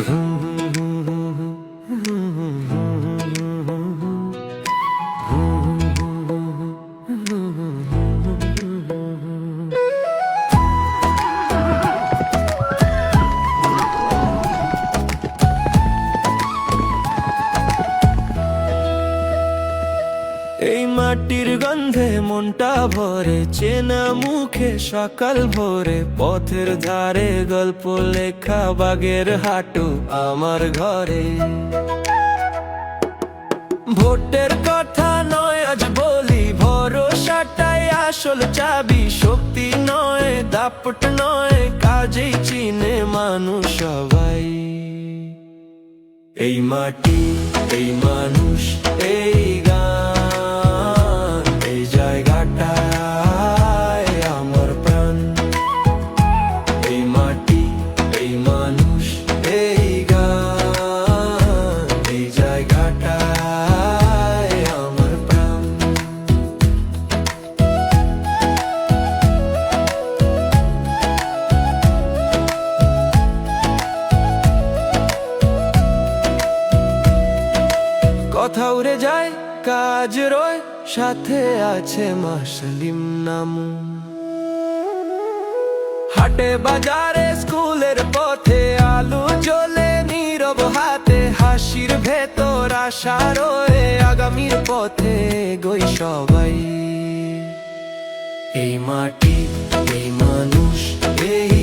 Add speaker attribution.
Speaker 1: এই মাটির গন্ধে মনটা ভরে, চেনা মুখে সকাল ভোরে, পথের ধারে গল্প লেখা বাগের হাঁটু আমার ঘরে। ভোটের কথা নয় আজ বলি, ভরসাটাই আসল চাবি, শক্তি নয় দাপট নয়, কাজেই চিনে মানুষ সবাই। এই মাটি, এই মানুষ, এই গান, এই জায়গাটায় আমার প্রাণ। এই মাটি, এই মানুষ, এই গান, এই জায়গাটায় আমার প্রাণ। কথা উড়ে যায়, কাজ রয়, সাথে আছে মাসলিম নাম। হাটে বাজারে স্কুলের পথে আলো জ্বলে নীরব হাতে, হাসির ভেতর আশা রয়ে, আগামীর পথে গই সবাই। এই মাটি, এই মানুষ, এই